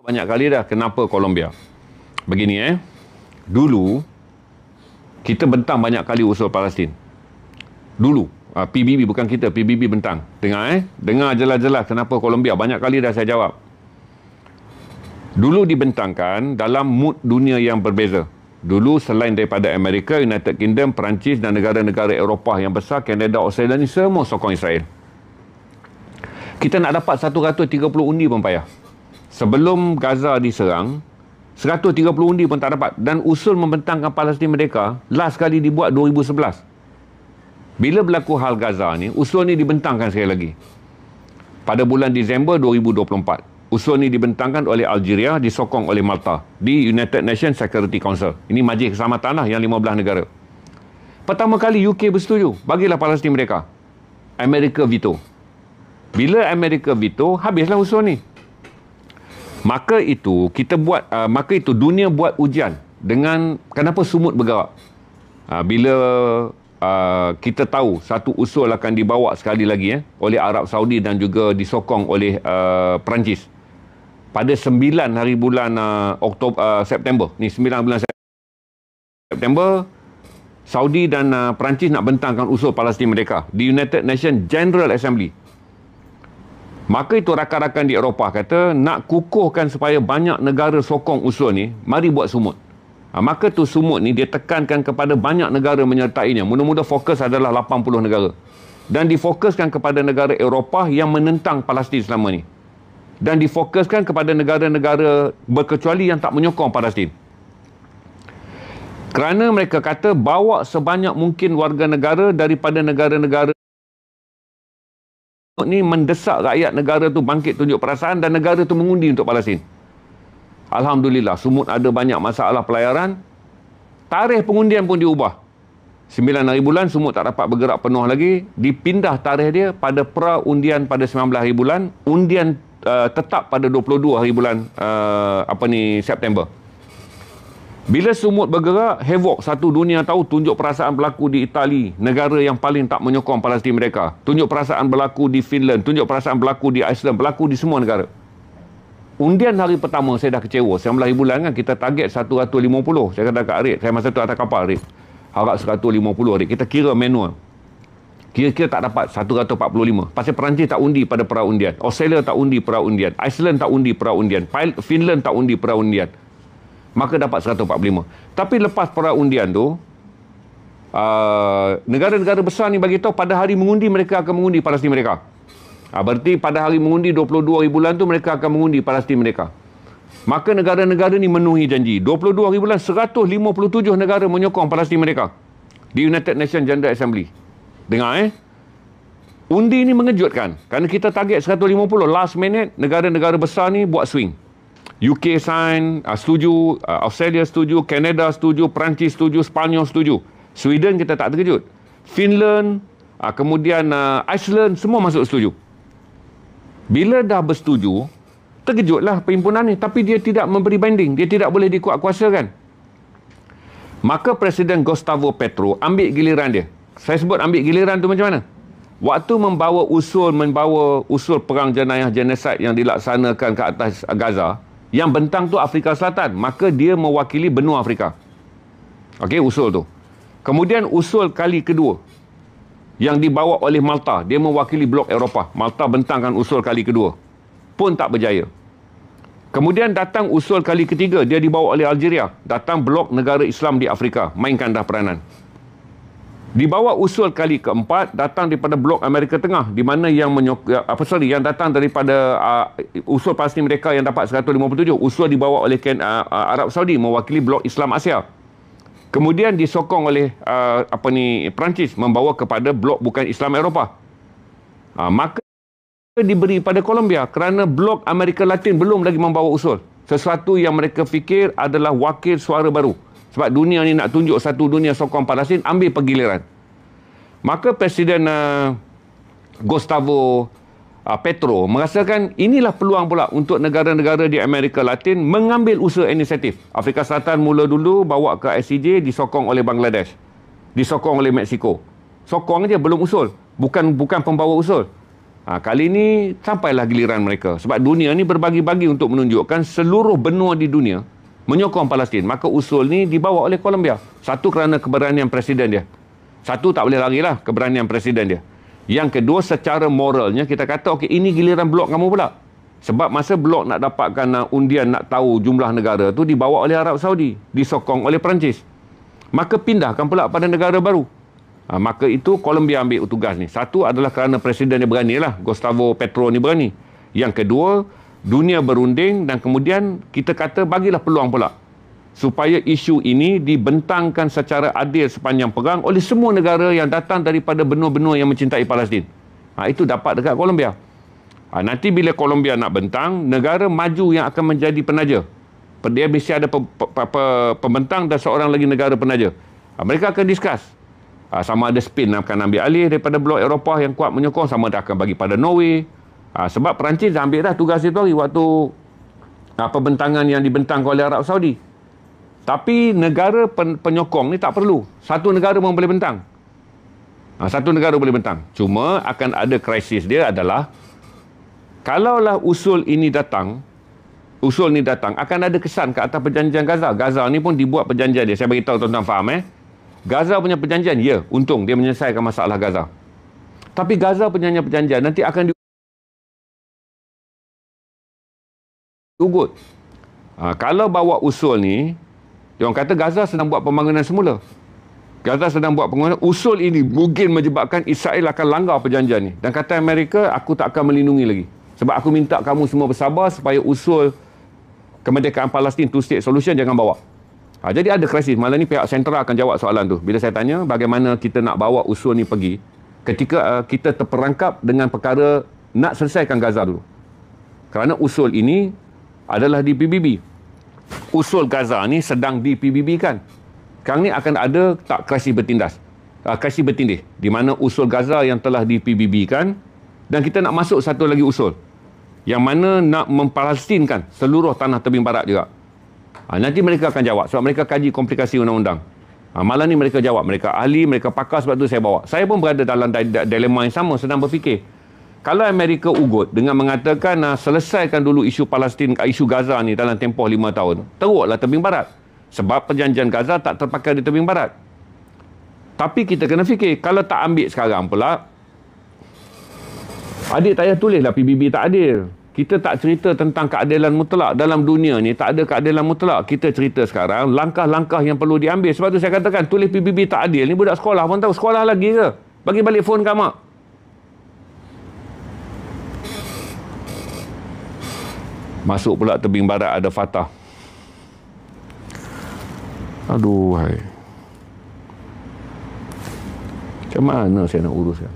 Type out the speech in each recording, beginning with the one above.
Banyak kali dah kenapa Colombia. Begini dulu kita bentang banyak kali usul Palestin. Dulu PBB, bukan kita, PBB bentang. Dengar jelas-jelas kenapa Colombia. Banyak kali dah saya jawab. Dulu dibentangkan dalam mood dunia yang berbeza. Dulu selain daripada Amerika, United Kingdom, Perancis dan negara-negara Eropah yang besar, Kanada, Australia ni semua sokong Israel. Kita nak dapat 130 undi pun payah. Sebelum Gaza diserang, 130 undi pun tak dapat. Dan usul membentangkan Palestin merdeka last kali dibuat 2011. Bila berlaku hal Gaza ni, usul ni dibentangkan sekali lagi pada bulan Disember 2024. Usul ni dibentangkan oleh Algeria, disokong oleh Malta di United Nations Security Council. Ini Majlis Keselamatan lah, yang 15 negara. Pertama kali UK bersetuju, bagilah Palestin merdeka. Amerika veto. Bila Amerika veto, habislah usul ni. Maka itu dunia buat ujian dengan kenapa sumut bergerak. Bila kita tahu satu usul akan dibawa sekali lagi oleh Arab Saudi dan juga disokong oleh Perancis pada 9 hari bulan September ni, 9 bulan September, Saudi dan Perancis nak bentangkan usul Palestin merdeka di United Nations General Assembly. Maka itu rakan-rakan di Eropah kata nak kukuhkan supaya banyak negara sokong usul ni, mari buat sumut. Maka tu sumut ni dia tekankan kepada banyak negara menyertainya. Mula-mula fokus adalah 80 negara. Dan difokuskan kepada negara Eropah yang menentang Palestin selama ni. Dan difokuskan kepada negara-negara berkecuali yang tak menyokong Palestin. Kerana mereka kata bawa sebanyak mungkin warga negara daripada negara-negara ni mendesak rakyat negara tu bangkit tunjuk perasaan dan negara tu mengundi untuk Palestin. Alhamdulillah, sumut ada banyak masalah pelayaran. Tarikh pengundian pun diubah. 9 hari bulan sumut tak dapat bergerak penuh lagi. Dipindah tarikh dia pada pra-undian pada 19 hari bulan. Undian tetap pada 22 hari bulan September. Bila sumut bergerak, havoc satu dunia tahu tunjuk perasaan berlaku di Itali, negara yang paling tak menyokong Palestin mereka. Tunjuk perasaan berlaku di Finland, tunjuk perasaan berlaku di Iceland, berlaku di semua negara. Undian hari pertama saya dah kecewa. 19 hari bulan kan kita target 150. Saya kata kat Arid, saya masa tu atas kapal Arid. Harap 150 Arid. Kita kira manual. Kira-kira tak dapat 145. Pasal Perancis tak undi pada pra-undian. Australia tak undi pra-undian. Iceland tak undi pra-undian. Finland tak undi pra-undian. Maka dapat 145. Tapi lepas pra-undian tu, negara-negara besar ni bagi tahu pada hari mengundi mereka akan mengundi Palestin mereka. Berarti pada hari mengundi 22 hari bulan tu mereka akan mengundi Palestin mereka. Maka negara-negara ni memenuhi janji. 22 hari bulan 157 negara menyokong Palestin mereka di United Nations General Assembly. Dengar undi ni mengejutkan. Kerana kita target 150, last minute negara-negara besar ni buat swing. UK sign, setuju, Australia setuju, Kanada setuju, Perancis setuju, Sepanyol setuju. Sweden kita tak terkejut. Finland, kemudian Iceland, semua masuk setuju. Bila dah bersetuju, terkejutlah perhimpunan ni. Tapi dia tidak memberi banding. Dia tidak boleh dikuatkuasakan. Maka Presiden Gustavo Petro ambil giliran dia. Saya sebut ambil giliran tu macam mana? Waktu membawa usul perang jenayah genosid yang dilaksanakan ke atas Gaza, yang bentang tu Afrika Selatan, maka dia mewakili benua Afrika. Okey, usul tu. Kemudian usul kali kedua yang dibawa oleh Malta, dia mewakili blok Eropah. Malta bentangkan usul kali kedua, pun tak berjaya. Kemudian datang usul kali ketiga, dia dibawa oleh Algeria. Datang blok negara Islam di Afrika, mainkan dah peranan. Dibawa usul kali keempat, datang daripada blok Amerika Tengah, di mana yang datang daripada usul Palestin mereka yang dapat 157. Usul dibawa oleh Arab Saudi, mewakili blok Islam Asia. Kemudian disokong oleh Perancis, membawa kepada blok bukan Islam Eropah. Maka diberi pada Colombia kerana blok Amerika Latin belum lagi membawa usul. Sesuatu yang mereka fikir adalah wakil suara baru. Sebab dunia ni nak tunjuk satu dunia sokong Palestin, ambil pergiliran. Maka Presiden Gustavo Petro merasakan inilah peluang pula untuk negara-negara di Amerika Latin mengambil usaha inisiatif. Afrika Selatan mula dulu bawa ke ICJ, disokong oleh Bangladesh, disokong oleh Mexico. Sokong aja, belum usul. Bukan pembawa usul. Kali ini sampailah giliran mereka. Sebab dunia ni berbagi-bagi untuk menunjukkan seluruh benua di dunia menyokong Palestin. Maka usul ni dibawa oleh Colombia. Satu, kerana keberanian presiden dia. Satu, tak boleh lari lah keberanian presiden dia. Yang kedua, secara moralnya kita kata, okey, ini giliran blok kamu pula. Sebab masa blok nak dapatkan undian nak tahu jumlah negara tu dibawa oleh Arab Saudi, disokong oleh Perancis. Maka pindahkan pula pada negara baru. Maka itu Colombia ambil tugas ni. Satu adalah kerana presiden dia berani lah, Gustavo Petro ni berani. Yang kedua, dunia berunding dan kemudian kita kata bagilah peluang pula supaya isu ini dibentangkan secara adil sepanjang perang oleh semua negara yang datang daripada benua-benua yang mencintai Palestin. Itu dapat dekat Colombia. Nanti bila Colombia nak bentang, negara maju yang akan menjadi penaja. Dia mesti ada pembentang dan seorang lagi negara penaja. Mereka akan discuss. Sama ada Spain akan ambil alih daripada blok Eropah yang kuat menyokong, sama ada akan bagi pada Norway. Sebab Perancis dah ambil dah tugas itu waktu pembentangan yang dibentangkan oleh Arab Saudi. Tapi negara penyokong ni tak perlu. Satu negara pun boleh bentang. Satu negara boleh bentang. Cuma akan ada krisis dia adalah kalaulah usul ni datang, akan ada kesan ke atas perjanjian Gaza. Gaza ni pun dibuat perjanjian dia. Saya beritahu tuan-tuan faham Gaza punya perjanjian, ya, untung dia menyelesaikan masalah Gaza. Tapi Gaza punya perjanjian nanti akan diugut. Kalau bawa usul ni, dia orang kata Gaza sedang buat pembangunan semula. Gaza sedang buat pembangunan. Usul ini mungkin menyebabkan Israel akan langgar perjanjian ni. Dan kata Amerika, aku tak akan melindungi lagi. Sebab aku minta kamu semua bersabar supaya usul kemerdekaan Palestin two-state solution jangan bawa. Jadi ada krisis. Malam ni pihak sentral akan jawab soalan tu. Bila saya tanya bagaimana kita nak bawa usul ni pergi ketika kita terperangkap dengan perkara nak selesaikan Gaza dulu. Kerana usul ini adalah di PBB. Usul Gaza ni sedang di PBB kan. Sekarang ni akan ada tak krisis bertindas. Krisis bertindih. Di mana usul Gaza yang telah di PBB kan. Dan kita nak masuk satu lagi usul. Yang mana nak mempalestinkan seluruh tanah tebing barat juga. Nanti mereka akan jawab. Sebab mereka kaji komplikasi undang-undang. Malam ni mereka jawab. Mereka ahli, mereka pakar, sebab tu saya bawa. Saya pun berada dalam dilema yang sama, sedang berfikir. Kalau Amerika ugut dengan mengatakan selesaikan dulu isu Palestin, isu Gaza ni dalam tempoh 5 tahun, teruklah tebing barat. Sebab perjanjian Gaza tak terpakai di tebing barat. Tapi kita kena fikir, kalau tak ambil sekarang pula, adik tak payah tulislah PBB tak adil. Kita tak cerita tentang keadilan mutlak. Dalam dunia ni tak ada keadilan mutlak. Kita cerita sekarang langkah-langkah yang perlu diambil. Sebab tu saya katakan tulis PBB tak adil ni budak sekolah pun tahu. Sekolah lagi ke? Bagi balik phone kat mak. Masuk pula tebing barat ada Fatah. Aduh, hai. Macam mana saya nak urus ya?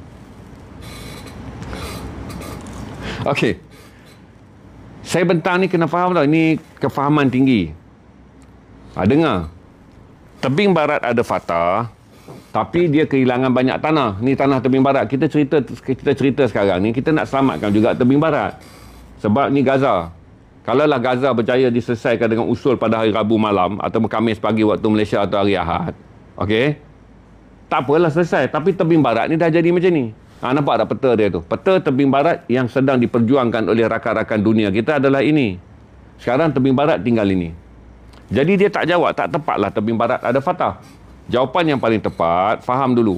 Okey. Saya bentang ni kena faham tau. Ini kefahaman tinggi. Dengar. Tebing barat ada Fatah. Tapi dia kehilangan banyak tanah. Ni tanah tebing barat. Kita cerita sekarang ni. Kita nak selamatkan juga tebing barat. Sebab ni Gaza. Kalaulah Gaza berjaya diselesaikan dengan usul pada hari Rabu malam atau Khamis pagi waktu Malaysia atau hari Ahad. Okey. Tak apalah selesai. Tapi tebing barat ni dah jadi macam ni. Nampak tak peta dia tu? Peta tebing barat yang sedang diperjuangkan oleh rakan-rakan dunia kita adalah ini. Sekarang tebing barat tinggal ini. Jadi dia tak jawab, tak tepatlah tebing barat ada Fatah. Jawapan yang paling tepat, faham dulu.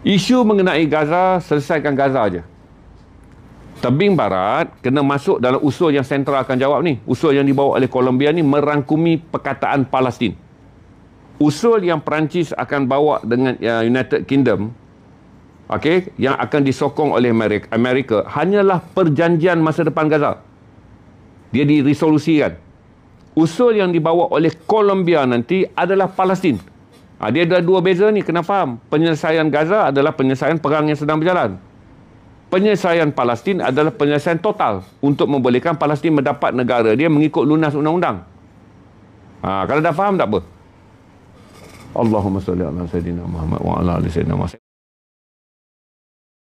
Isu mengenai Gaza, selesaikan Gaza aja. Tebing barat kena masuk dalam usul yang sentral akan jawab ni. Usul yang dibawa oleh Colombia ni merangkumi perkataan Palestin. Usul yang Perancis akan bawa dengan United Kingdom, okey, yang akan disokong oleh Amerika hanyalah perjanjian masa depan Gaza. Dia diresolusikan. Usul yang dibawa oleh Colombia nanti adalah Palestin. Dia ada dua beza ni, kena faham. Penyelesaian Gaza adalah penyelesaian perang yang sedang berjalan. Penyelesaian Palestin adalah penyelesaian total untuk membolehkan Palestin mendapat negara dia mengikut lunas undang-undang. Kalau dah faham tak apa? Allahumma salli ala sayyidina Muhammad wa ala ali sayyidina Muhammad.